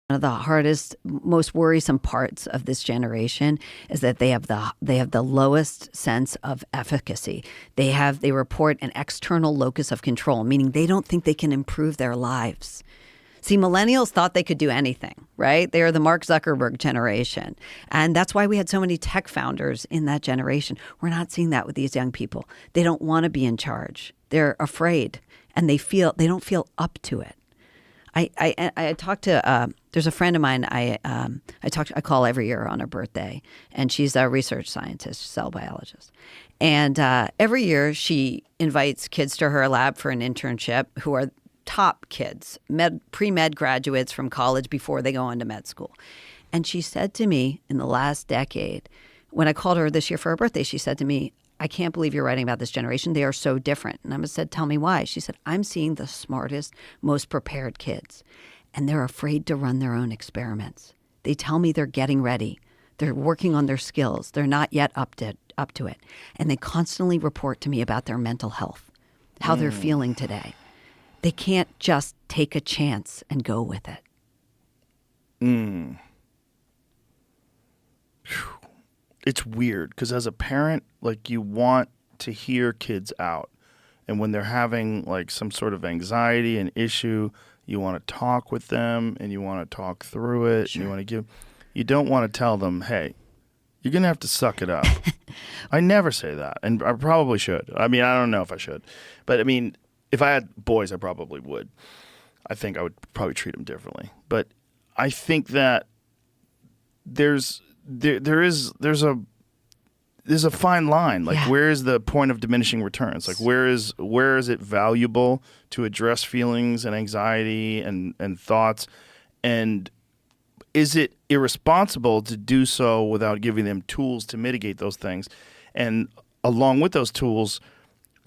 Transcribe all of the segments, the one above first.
One of the hardest, most worrisome parts of this generation is that they have the lowest sense of efficacy. They report an external locus of control, meaning they don't think they can improve their lives. See, millennials thought they could do anything, right? They are the Mark Zuckerberg generation. And that's why we had so many tech founders in that generation. We're not seeing that with these young people. They don't want to be in charge. They're afraid, and they don't feel up to it. I talked to there's a friend of mine I call every year on her birthday, and she's a research scientist, cell biologist. And every year she invites kids to her lab for an internship who are top kids, pre-med graduates from college before they go on to med school. And she said to me in the last decade, when I called her this year for her birthday, she said to me, I can't believe you're writing about this generation. They are so different. And I said, tell me why. She said, I'm seeing the smartest, most prepared kids, and they're afraid to run their own experiments. They tell me they're getting ready. They're working on their skills. They're not yet up to it. And they constantly report to me about their mental health, how they're feeling today. They can't just take a chance and go with it. It's weird because as a parent, like, you want to hear kids out. And when they're having like some sort of anxiety and issue, you want to talk with them and you want to talk through it. Sure. And you don't want to tell them, hey, you're going to have to suck it up. I never say that. And I probably should. I mean, I don't know if I should. But I mean, if I had boys, I probably would. I think I would probably treat them differently. But I think that there's a fine line. Like, where is the point of diminishing returns? Like, where is it valuable to address feelings and anxiety and thoughts? And is it irresponsible to do so without giving them tools to mitigate those things? And along with those tools,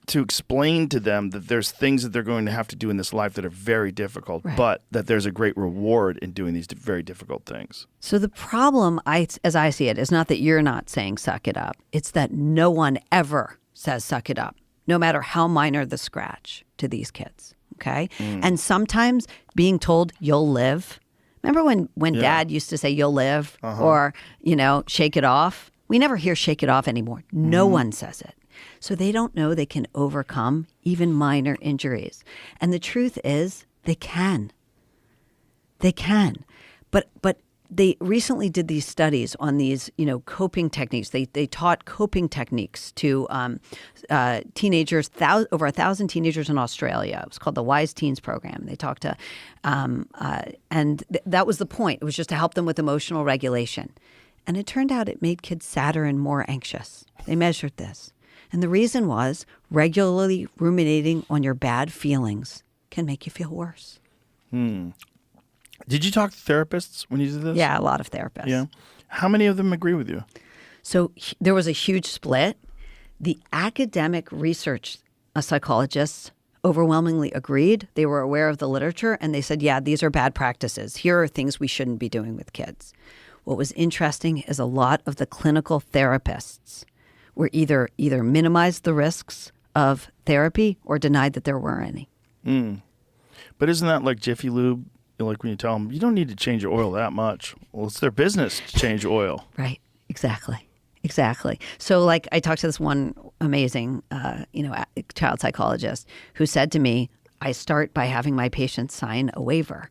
to explain to them that there's things that they're going to have to do in this life that are very difficult, right, but that there's a great reward in doing these very difficult things. So the problem, as I see it, is not that you're not saying suck it up. It's that no one ever says suck it up, no matter how minor the scratch to these kids, okay? And sometimes being told you'll live. Remember when Dad used to say you'll live or, shake it off? We never hear shake it off anymore. No one says it. So they don't know they can overcome even minor injuries. And the truth is they can. They can. But they recently did these studies on these, coping techniques. They taught coping techniques to teenagers, over 1,000 teenagers in Australia. It was called the Wise Teens Program. They talked to, and that was the point. It was just to help them with emotional regulation. And it turned out it made kids sadder and more anxious. They measured this. And the reason was regularly ruminating on your bad feelings can make you feel worse. Did you talk to therapists when you did this? Yeah, a lot of therapists. Yeah. How many of them agree with you? So there was a huge split. The academic research psychologists overwhelmingly agreed. They were aware of the literature, and they said, yeah, these are bad practices. Here are things we shouldn't be doing with kids. What was interesting is a lot of the clinical therapists were either minimized the risks of therapy or denied that there were any. But isn't that like Jiffy Lube? Like when you tell them, you don't need to change your oil that much. Well, it's their business to change oil. Right. Exactly. So like I talked to this one amazing, child psychologist who said to me, I start by having my patients sign a waiver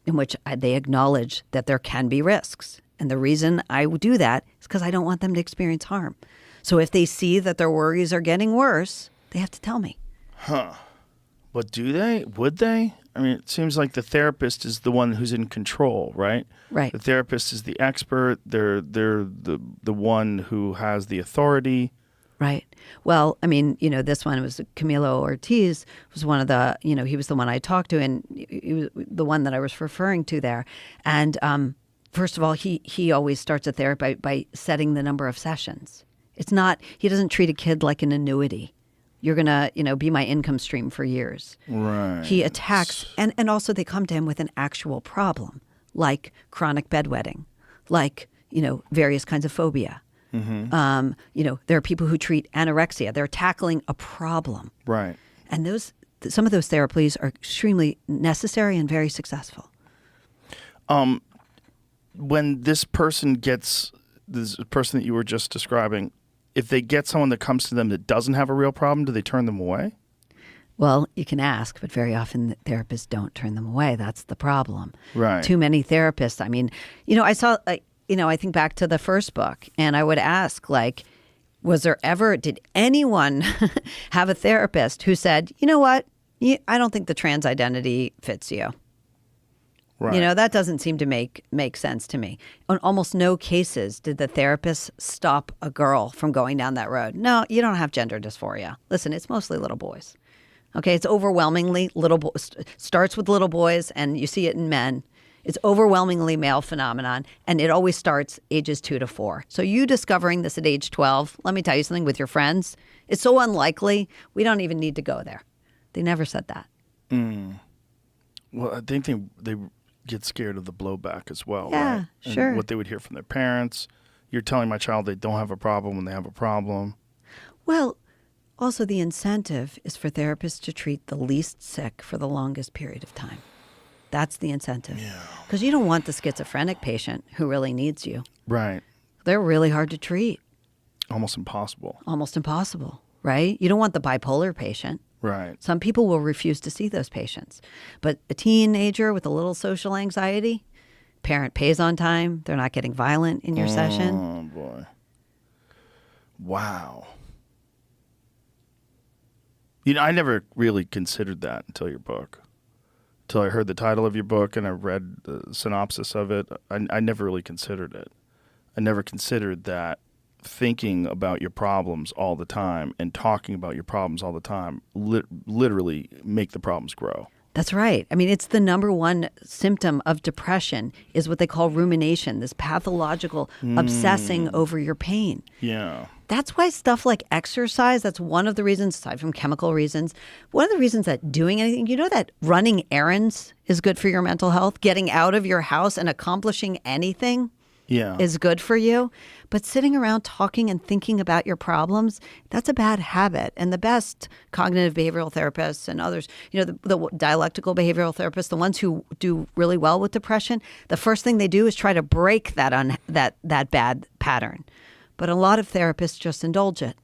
in which they acknowledge that there can be risks. And the reason I do that is because I don't want them to experience harm. So if they see that their worries are getting worse, they have to tell me. But do they? Would they? I mean, it seems like the therapist is the one who's in control, right? Right. The therapist is the expert. They're the one who has the authority. Right. Well, I mean, this one was Camilo Ortiz was one of the, he was the one I talked to, and he was the one that I was referring to there. And first of all, he always starts a therapy by setting the number of sessions. It's not, he doesn't treat a kid like an annuity. You're going to, be my income stream for years. Right. He attacks, and also they come to him with an actual problem, like chronic bedwetting, like, various kinds of phobia. There are people who treat anorexia. They're tackling a problem. Right. And some of those therapies are extremely necessary and very successful. when this person that you were just describing, if they get someone that comes to them that doesn't have a real problem, do they turn them away? Well, you can ask, but very often therapists don't turn them away. That's the problem. Right. Too many therapists. I mean, I saw, I think back to the first book, and I would ask, like, did anyone have a therapist who said, you know what, I don't think the trans identity fits you? Right. That doesn't seem to make sense to me. On almost no cases did the therapist stop a girl from going down that road. No, you don't have gender dysphoria. Listen, it's mostly little boys. Okay, it's overwhelmingly starts with little boys, and you see it in men. It's overwhelmingly male phenomenon, and it always starts ages 2 to 4. So you discovering this at age 12, let me tell you something, with your friends, it's so unlikely, we don't even need to go there. They never said that. Well, I think they get scared of the blowback as well, Yeah, right? And sure. what they would hear from their parents. You're telling my child they don't have a problem when they have a problem. Well, also the incentive is for therapists to treat the least sick for the longest period of time. That's the incentive. Because you don't want the schizophrenic patient who really needs you. Right. They're really hard to treat. Almost impossible. Almost impossible, right? You don't want the bipolar patient. Right. Some people will refuse to see those patients. But a teenager with a little social anxiety, parent pays on time, they're not getting violent in your session. Oh, boy. Wow. I never really considered that until your book. Until I heard the title of your book and I read the synopsis of it. I never really considered it. I never considered that thinking about your problems all the time and talking about your problems all the time literally make the problems grow. That's right. I mean, it's the number one symptom of depression is what they call rumination, this pathological obsessing over your pain. Yeah. That's why stuff like exercise, that's one of the reasons, aside from chemical reasons, one of the reasons that doing anything, that running errands is good for your mental health, getting out of your house and accomplishing anything is good for you. But sitting around talking and thinking about your problems, that's a bad habit. And the best cognitive behavioral therapists and others, the dialectical behavioral therapists, the ones who do really well with depression, the first thing they do is try to break that bad pattern. But a lot of therapists just indulge it.